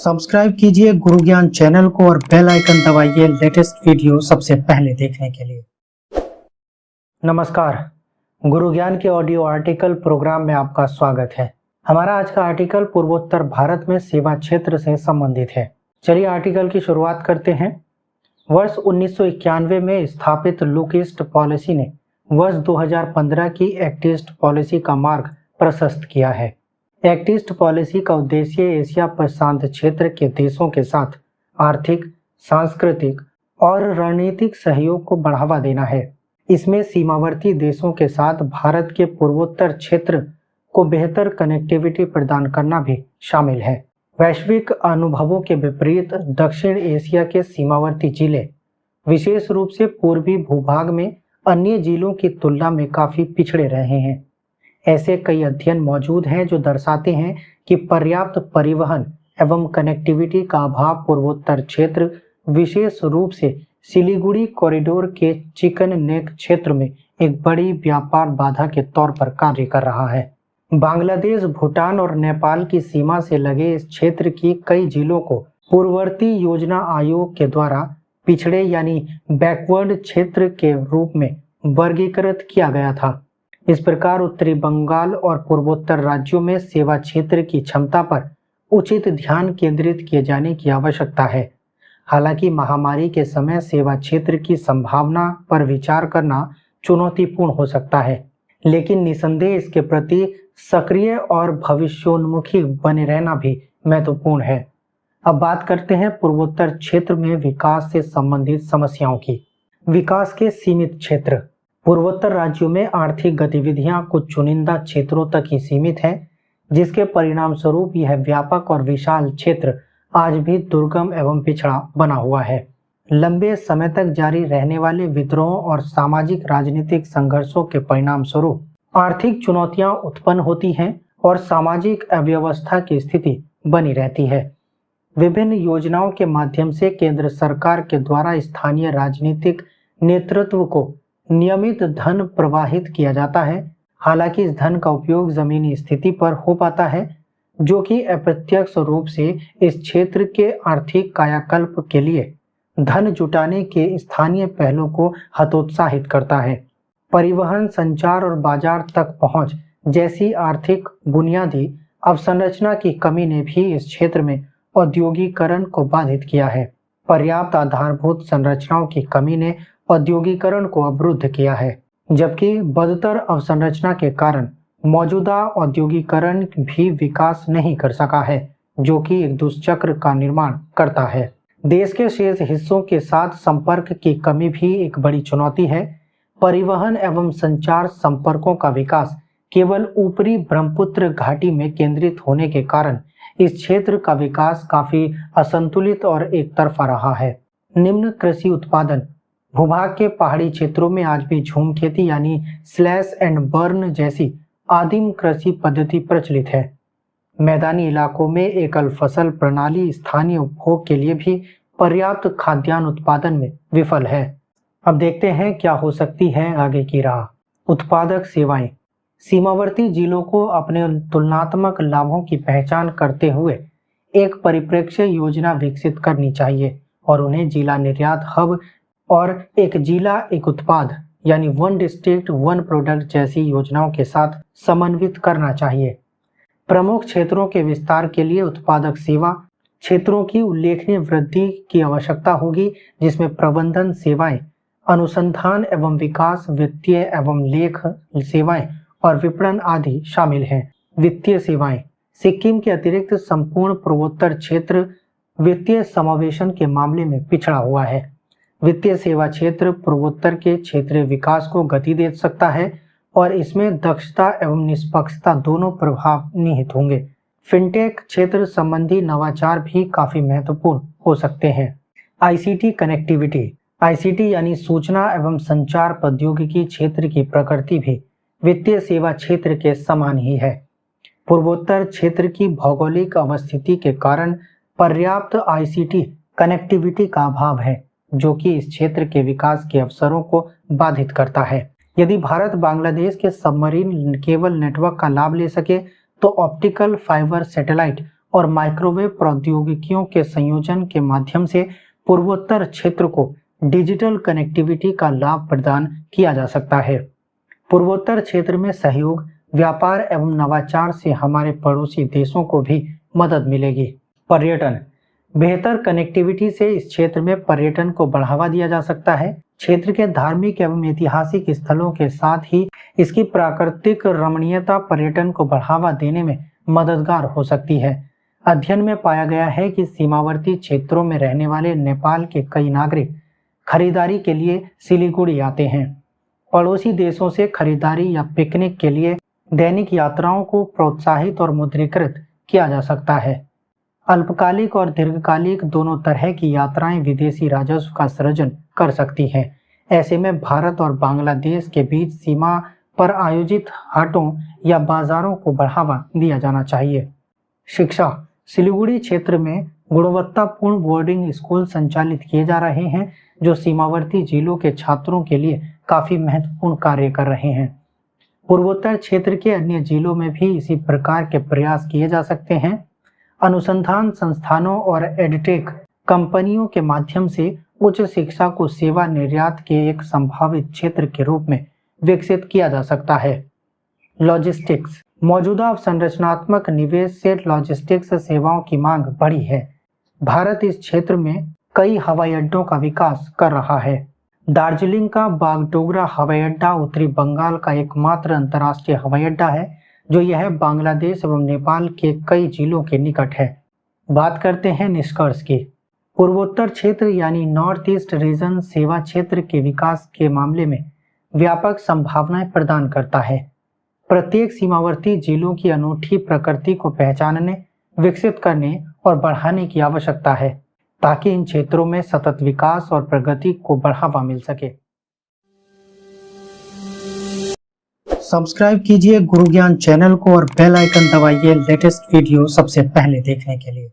Subscribe कीजिए गुरु ज्ञान channel को और बेल आइकन दबाइए लेटेस्ट वीडियो सबसे पहले देखने के लिए। नमस्कार, गुरु ज्ञान के ऑडियो आर्टिकल प्रोग्राम में आपका स्वागत है। हमारा आज का आर्टिकल पूर्वोत्तर भारत में सेवा क्षेत्र से संबंधित है। चलिए आर्टिकल की शुरुआत करते हैं। वर्ष 1991 में स्थापित लुक ईस्ट पॉलिसी ने वर्ष 2015 की एक्ट ईस्ट पॉलिसी का मार्ग प्रशस्त किया है। एक्ट ईस्ट पॉलिसी का उद्देश्य एशिया प्रशांत क्षेत्र के देशों के साथ आर्थिक, सांस्कृतिक और रणनीतिक सहयोग को बढ़ावा देना है। इसमें सीमावर्ती देशों के साथ भारत के पूर्वोत्तर क्षेत्र को बेहतर कनेक्टिविटी प्रदान करना भी शामिल है। वैश्विक अनुभवों के विपरीत दक्षिण एशिया के सीमावर्ती जिले, विशेष रूप से पूर्वी भूभाग में अन्य जिलों की तुलना में काफी पिछड़े रहे हैं। ऐसे कई अध्ययन मौजूद हैं जो दर्शाते हैं कि पर्याप्त परिवहन एवं कनेक्टिविटी का अभाव पूर्वोत्तर क्षेत्र, विशेष रूप से सिलीगुड़ी कॉरिडोर के चिकन नेक क्षेत्र में एक बड़ी व्यापार बाधा के तौर पर कार्य कर रहा है। बांग्लादेश, भूटान और नेपाल की सीमा से लगे इस क्षेत्र की कई जिलों को पूर्ववर्ती योजना आयोग के द्वारा पिछड़े यानी बैकवर्ड क्षेत्र के रूप में वर्गीकृत किया गया था। इस प्रकार उत्तरी बंगाल और पूर्वोत्तर राज्यों में सेवा क्षेत्र की क्षमता पर उचित ध्यान केंद्रित किए जाने की आवश्यकता है। हालांकि महामारी के समय सेवा क्षेत्र की संभावना पर विचार करना चुनौतीपूर्ण हो सकता है, लेकिन निसंदेह इसके प्रति सक्रिय और भविष्योन्मुखी बने रहना भी महत्वपूर्ण है। अब बात करते हैं पूर्वोत्तर क्षेत्र में विकास से संबंधित समस्याओं की। विकास के सीमित क्षेत्र। पूर्वोत्तर राज्यों में आर्थिक गतिविधियां कुछ चुनिंदा क्षेत्रों तक ही सीमित हैं, जिसके परिणाम स्वरूप यह व्यापक और विशाल क्षेत्र आज भी दुर्गम एवं पिछड़ा बना हुआ है। लंबे समय तक जारी रहने वाले विद्रोहों और सामाजिक राजनीतिक संघर्षों के परिणाम स्वरूप आर्थिक चुनौतियां उत्पन्न होती हैं और सामाजिक अव्यवस्था की स्थिति बनी रहती है। विभिन्न योजनाओं के माध्यम से केंद्र सरकार के द्वारा स्थानीय राजनीतिक नेतृत्व को नियमित धन प्रवाहित किया जाता है। हालांकि इस धन का उपयोग जमीनी स्थिति पर हो पाता है, जो कि अप्रत्यक्ष रूप से इस क्षेत्र के आर्थिक कायाकल्प के लिए धन जुटाने के स्थानीय पहलों को हतोत्साहित करता है। परिवहन, संचार और बाजार तक पहुंच जैसी आर्थिक बुनियादी अवसंरचना की कमी ने भी इस क्षेत्र में औद्योगिकरण को बाधित किया है। पर्याप्त आधारभूत संरचनाओं की कमी ने औद्योगिकरण को अवरुद्ध किया है, जबकि बदतर अवसंरचना के कारण मौजूदा औद्योगिकरण भी विकास नहीं कर सका है, जो कि एक दुष्चक्र का निर्माण करता है। देश के शेष हिस्सों के साथ संपर्क की कमी भी एक बड़ी चुनौती है। परिवहन एवं संचार संपर्कों का विकास केवल ऊपरी ब्रह्मपुत्र घाटी में केंद्रित होने के कारण इस क्षेत्र का विकास काफी असंतुलित और एक तरफा रहा है। निम्न कृषि उत्पादन। भूभाग के पहाड़ी क्षेत्रों में आज भी झूम खेती यानी स्लैश एंड बर्न जैसी आदिम कृषि पद्धति प्रचलित है। मैदानी इलाकों में एकल फसल प्रणाली स्थानीय उपभोग के लिए भी पर्याप्त खाद्यान्न उत्पादन में विफल है। अब देखते हैं क्या हो सकती है आगे की राह। उत्पादक सेवाएं। सीमावर्ती जिलों को अपने तुलनात्मक लाभों की पहचान करते हुए एक परिप्रेक्ष्य योजना विकसित करनी चाहिए और उन्हें जिला निर्यात हब और एक जिला एक उत्पाद यानी वन डिस्ट्रिक्ट वन प्रोडक्ट जैसी योजनाओं के साथ समन्वित करना चाहिए। प्रमुख क्षेत्रों के विस्तार के लिए उत्पादक सेवा क्षेत्रों की उल्लेखनीय वृद्धि की आवश्यकता होगी, जिसमें प्रबंधन सेवाएं, अनुसंधान एवं विकास, वित्तीय एवं लेख सेवाएं और विपणन आदि शामिल हैं। वित्तीय सेवाएं। सिक्किम के अतिरिक्त संपूर्ण पूर्वोत्तर क्षेत्र वित्तीय समावेशन के मामले में पिछड़ा हुआ है। वित्तीय सेवा क्षेत्र पूर्वोत्तर के क्षेत्रीय विकास को गति दे सकता है और इसमें दक्षता एवं निष्पक्षता दोनों प्रभाव निहित होंगे। फिनटेक क्षेत्र संबंधी नवाचार भी काफी महत्वपूर्ण हो सकते हैं। ICT connectivity. आईसीटी यानी सूचना एवं संचार प्रौद्योगिकी क्षेत्र की प्रकृति भी वित्तीय सेवा क्षेत्र के समान ही है। पूर्वोत्तर क्षेत्र की भौगोलिक अवस्थिति के कारण पर्याप्त आईसीटी कनेक्टिविटी का अभाव है, जो कि इस क्षेत्र के विकास के अवसरों को बाधित करता है। यदि भारत बांग्लादेश के सबमरीन केबल नेटवर्क का लाभ ले सके तो ऑप्टिकल फाइबर सैटेलाइट और माइक्रोवेव प्रौद्योगिकियों के संयोजन के माध्यम से पूर्वोत्तर क्षेत्र को डिजिटल कनेक्टिविटी का लाभ प्रदान किया जा सकता है। पूर्वोत्तर क्षेत्र में सहयोग, व्यापार एवं नवाचार से हमारे पड़ोसी देशों को भी मदद मिलेगी। पर्यटन, बेहतर कनेक्टिविटी से इस क्षेत्र में पर्यटन को बढ़ावा दिया जा सकता है। क्षेत्र के धार्मिक एवं ऐतिहासिक स्थलों के साथ ही इसकी प्राकृतिक रमणीयता पर्यटन को बढ़ावा देने में मददगार हो सकती है। अध्ययन में पाया गया है कि सीमावर्ती क्षेत्रों में रहने वाले नेपाल के कई नागरिक खरीदारी के लिए सिलीगुड़ी आते हैं। पड़ोसी देशों से खरीदारी या पिकनिक के लिए दैनिक यात्राओं को प्रोत्साहित और मुद्रीकृत किया जा सकता है। अल्पकालिक और दीर्घकालिक दोनों तरह की यात्राएं विदेशी राजस्व का सृजन कर सकती हैं। ऐसे में भारत और बांग्लादेश के बीच सीमा पर आयोजित हाटों या बाजारों को बढ़ावा दिया जाना चाहिए। शिक्षा, सिलीगुड़ी क्षेत्र में गुणवत्तापूर्ण बोर्डिंग स्कूल संचालित किए जा रहे हैं जो सीमावर्ती जिलों के छात्रों के लिए काफी महत्वपूर्ण कार्य कर रहे हैं। पूर्वोत्तर क्षेत्र के अन्य जिलों में भी इसी प्रकार के प्रयास किए जा सकते हैं। अनुसंधान संस्थानों और एडटेक कंपनियों के माध्यम से उच्च शिक्षा को सेवा निर्यात के एक संभावित क्षेत्र के रूप में विकसित किया जा सकता है। लॉजिस्टिक्स, मौजूदा संरचनात्मक निवेश से लॉजिस्टिक्स सेवाओं की मांग बढ़ी है। भारत इस क्षेत्र में कई हवाई अड्डों का विकास कर रहा है। दार्जिलिंग का बागडोगरा हवाई अड्डा उत्तरी बंगाल का एकमात्र अंतर्राष्ट्रीय हवाई अड्डा है जो यह बांग्लादेश एवं नेपाल के कई जिलों के निकट है। बात करते हैं निष्कर्ष की। पूर्वोत्तर क्षेत्र यानी नॉर्थ ईस्ट रीजन सेवा क्षेत्र के विकास के मामले में व्यापक संभावनाएं प्रदान करता है। प्रत्येक सीमावर्ती जिलों की अनूठी प्रकृति को पहचानने, विकसित करने और बढ़ाने की आवश्यकता है ताकि इन क्षेत्रों में सतत विकास और प्रगति को बढ़ावा मिल सके। सब्सक्राइब कीजिए गुरु ज्ञान चैनल को और बेल आइकन दबाइए लेटेस्ट वीडियो सबसे पहले देखने के लिए।